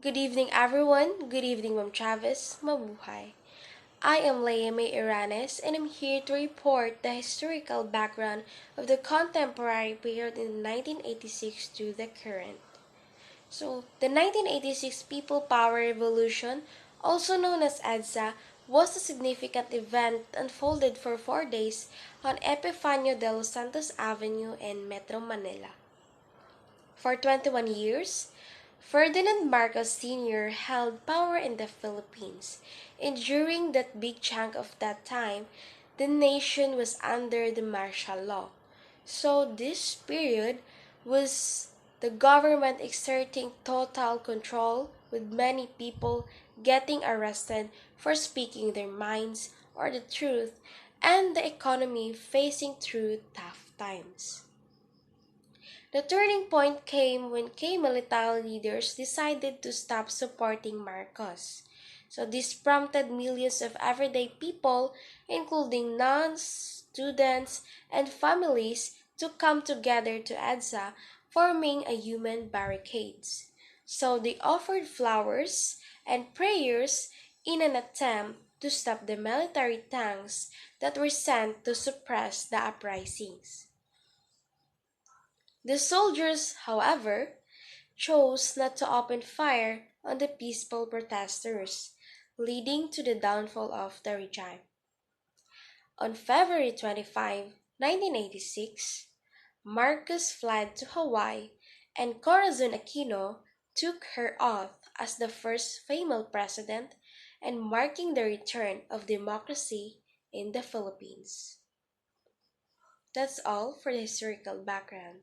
Good evening, everyone. Good evening, Ma'am Travis. Mabuhay. I am Leime Iranes, and I'm here to report the historical background of the contemporary period in 1986 to the current. The 1986 People Power Revolution, also known as EDSA, was a significant event that unfolded for 4 days on Epifanio de los Santos Avenue in Metro Manila. For 21 years, Ferdinand Marcos Sr. held power in the Philippines, and during that big chunk of that time, the nation was under the martial law. So this period was the government exerting total control, with many people getting arrested for speaking their minds or the truth, and the economy facing through tough times. The turning point came when key military leaders decided to stop supporting Marcos. This prompted millions of everyday people, including nuns, students, and families, to come together to EDSA, forming a human barricades. They offered flowers and prayers in an attempt to stop the military tanks that were sent to suppress the uprisings. The soldiers, however, chose not to open fire on the peaceful protesters, leading to the downfall of the regime. On February 25, 1986, Marcos fled to Hawaii, and Corazon Aquino took her oath as the first female president, and marking the return of democracy in the Philippines. That's all for the historical background.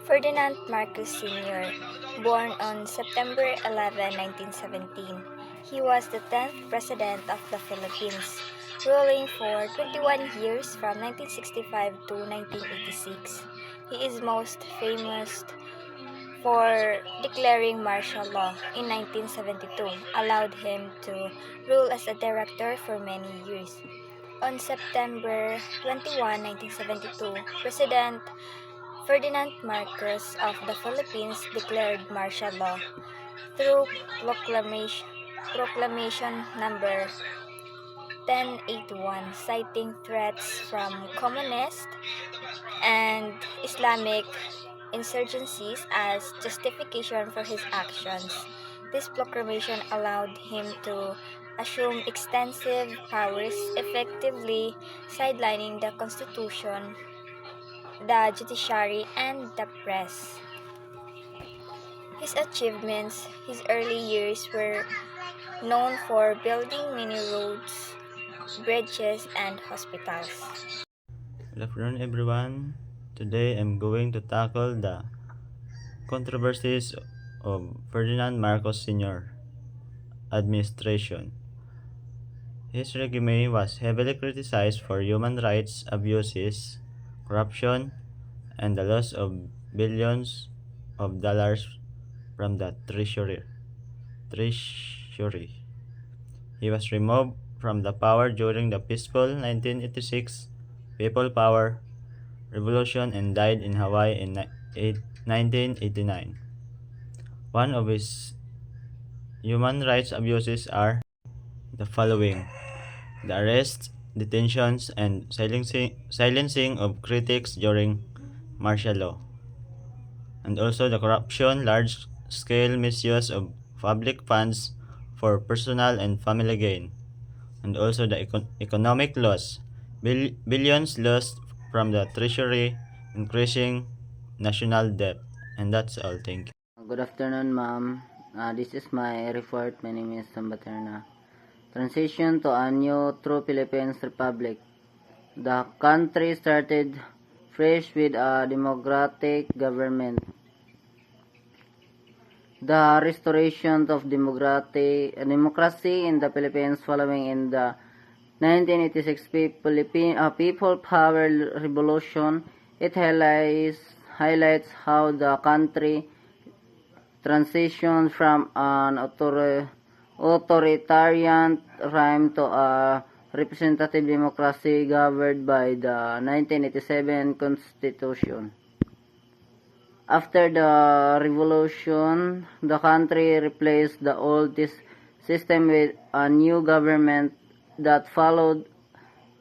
Ferdinand Marcos Sr., born on September 11, 1917, he was the 10th President of the Philippines, ruling for 21 years from 1965 to 1986. He is most famous for declaring martial law in 1972, allowed him to rule as a director for many years. On September 21, 1972, President Ferdinand Marcos of the Philippines declared martial law through Proclamation Number 1081, citing threats from communist and Islamic insurgencies as justification for his actions. This proclamation allowed him to assume extensive powers, effectively sidelining the Constitution, the judiciary, and the press. His achievements, his early years were known for building many roads, bridges, and hospitals. Good afternoon, everyone. Today I'm going to tackle the controversies of Ferdinand Marcos Sr. administration. His regime was heavily criticized for human rights abuses, corruption, and the loss of billions of dollars from the treasury. He was removed from the power during the peaceful 1986 People Power Revolution and died in Hawaii in 1989. One of his human rights abuses are the following: the arrests, detentions, and silencing of critics during martial law, and also the corruption, large-scale misuse of public funds for personal and family gain, and also the economic loss, billions lost from the treasury, increasing national debt. And that's all. Thank you. Good afternoon, ma'am. This is my report. My name is Sambaterna. Transition to a new true Philippines Republic. The country started fresh with a democratic government. The restoration of democracy in the Philippines following in the 1986 People Power Revolution. It highlights how the country transitioned from an authoritarian regime to a representative democracy governed by the 1987 Constitution. After the revolution, the country replaced the old system with a new government that followed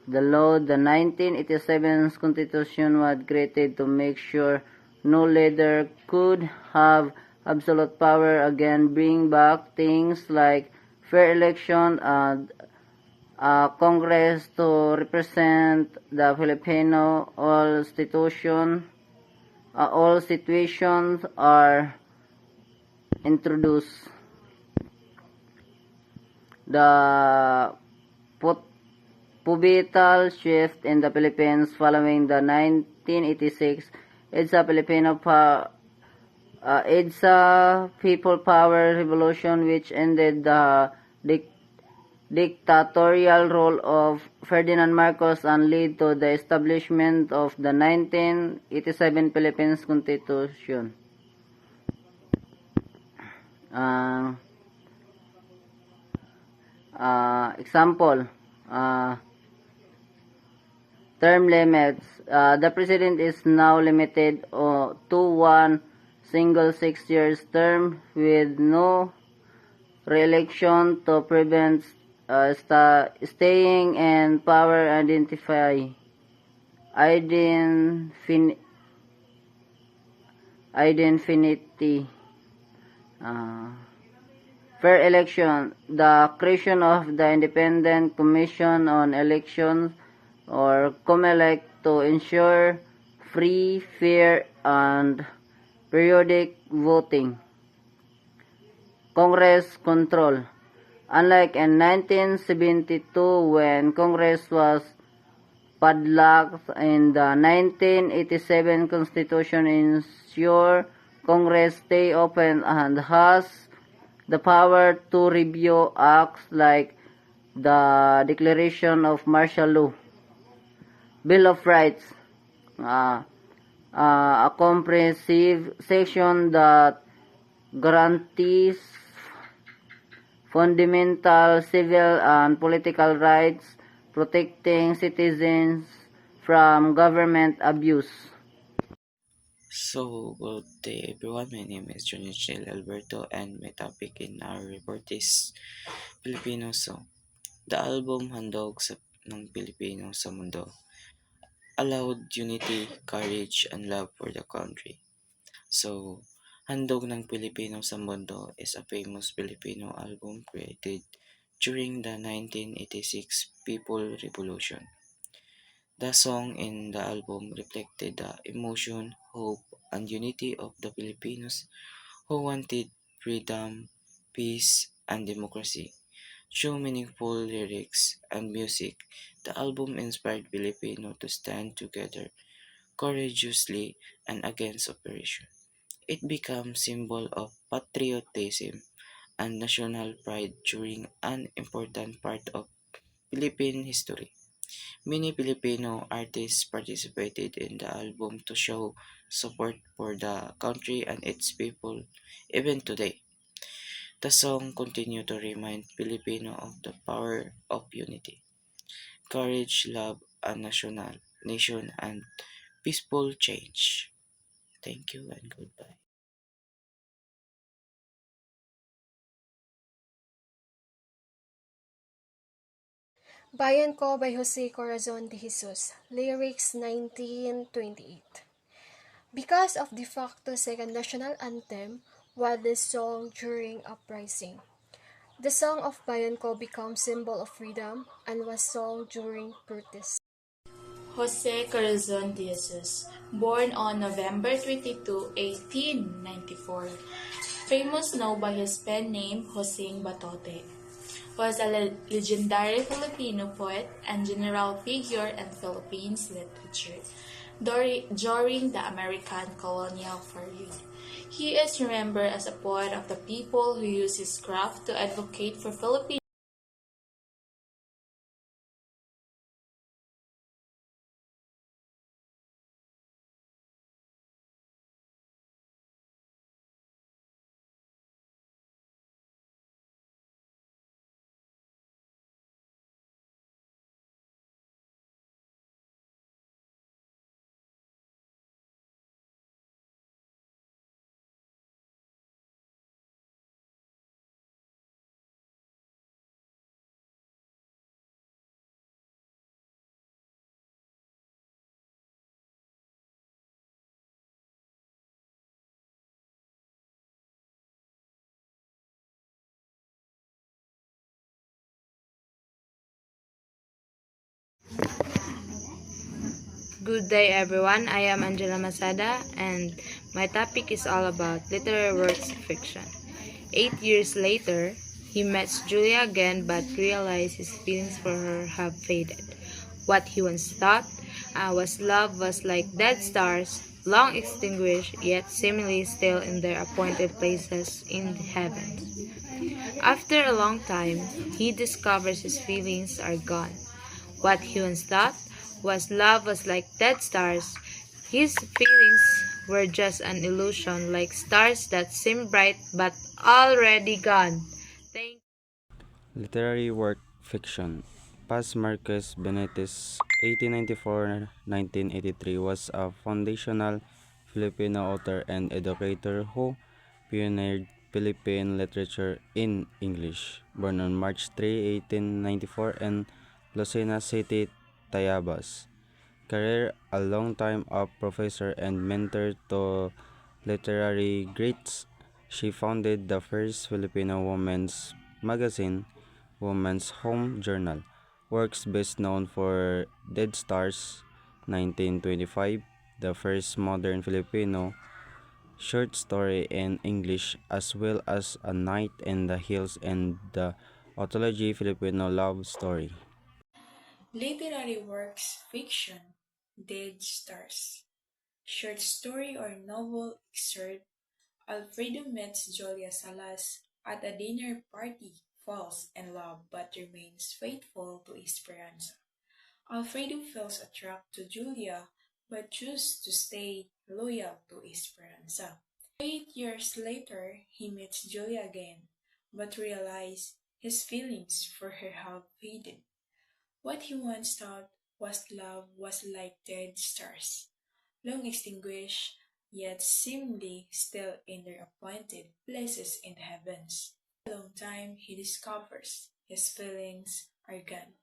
the law. The 1987 constitution was created to make sure no leader could have absolute power again, bring back things like fair election and Congress to represent the Filipino. All situations are introduced. The pivotal shift in the Philippines following the 1986 EDSA People Power Revolution, which ended the dictatorial rule of Ferdinand Marcos and led to the establishment of the 1987 Philippines Constitution. Uh, Example, term limits. The president is now limited to one single 6 years term with no re-election to prevent staying in power. Identity. Fair election. The creation of the Independent Commission on Elections or COMELEC to ensure free, fair, and periodic voting. Congress control. Unlike in 1972 when Congress was padlocked, in the 1987 Constitution ensure Congress stay open and has the power to review acts like the Declaration of Martial Law, Bill of Rights, a comprehensive section that guarantees fundamental civil and political rights, protecting citizens from government abuse. So, good day everyone. My name is Junichel Alberto and my topic in our report is Filipino Song. The album Handog ng Pilipino sa Mundo allowed unity, courage, and love for the country. So, Handog ng Pilipino sa Mundo is a famous Filipino album created during the 1986 People Revolution. The song in the album reflected the emotion, hope, and unity of the Filipinos who wanted freedom, peace, and democracy. Through meaningful lyrics and music, the album inspired Filipinos to stand together courageously and against oppression. It became symbol of patriotism and national pride during an important part of Philippine history. Many Filipino artists participated in the album to show support for the country and its people. Even today, the song continues to remind Filipino of the power of unity, courage, love, and nation and peaceful change. Thank you and goodbye. Bayan Ko by Jose Corazon de Jesus. Lyrics 1928. Because of de facto second national anthem was the song during uprising. The song of Bayan Ko becomes symbol of freedom and was sung during protests. Jose Corazon de Jesus, born on November 22, 1894, famous now by his pen name Joseng Batote, was a legendary Filipino poet and general figure in Philippines literature during the American colonial period. He is remembered as a poet of the people who used his craft to advocate for Filipino Good day, everyone. I am Angela Masada, and my topic is all about literary works of fiction. 8 years later, he meets Julia again but realizes his feelings for her have faded. What he once thought was love was like dead stars, long extinguished yet seemingly still in their appointed places in the heavens. After a long time, he discovers his feelings are gone. What he once thought was love was like dead stars. His feelings were just an illusion, like stars that seem bright but already gone. Thank Literary work fiction. Paz Marquez Benitez, 1894-1983, was a foundational Filipino author and educator who pioneered Philippine literature in English. Born on March 3, 1894 in Lucena City, Tayabas. Career: a long-time professor and mentor to literary greats. She founded the first Filipino women's magazine, Woman's Home Journal. Works best known for Dead Stars, 1925, the first modern Filipino short story in English, as well as A Night in the Hills and the Anthology Filipino Love Story. Literary works fiction, Dead Stars. Short story or novel excerpt, Alfredo meets Julia Salas at a dinner party, falls in love but remains faithful to Esperanza. Alfredo feels attracted to Julia but chooses to stay loyal to Esperanza. 8 years later, he meets Julia again, but realizes his feelings for her have faded. What he once thought was love was like dead stars, long extinguished, yet seemingly still in their appointed places in the heavens. A long time he discovers his feelings are gone.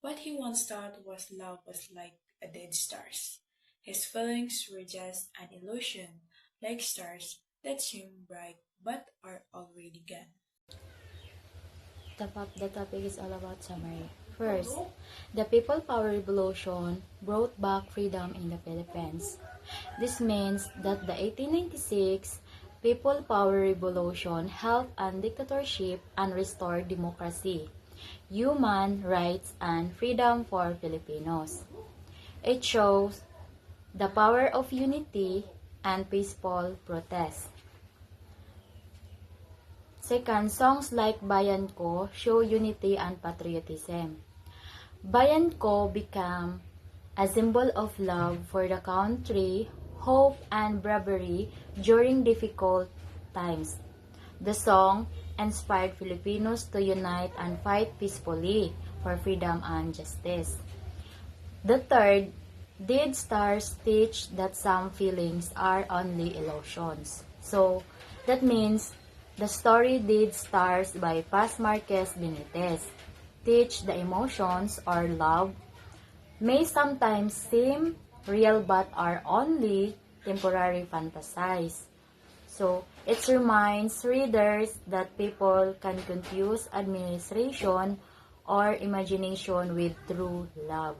What he once thought was love was like a dead stars. His feelings were just an illusion, like stars that seem bright but are already gone. The topic is all about summary. First, the People Power Revolution brought back freedom in the Philippines. This means that the 1896 People Power Revolution helped end dictatorship and restored democracy, human rights, and freedom for Filipinos. It shows the power of unity and peaceful protest. Second, songs like Bayan Ko show unity and patriotism. Bayan Ko became a symbol of love for the country, hope, and bravery during difficult times. The song inspired Filipinos to unite and fight peacefully for freedom and justice. The third, Dead Stars teach that some feelings are only illusions. So, that means the story Dead Stars by Paz Marquez Benitez teach the emotions or love may sometimes seem real but are only temporary fantasies. So, it reminds readers that people can confuse administration or imagination with true love.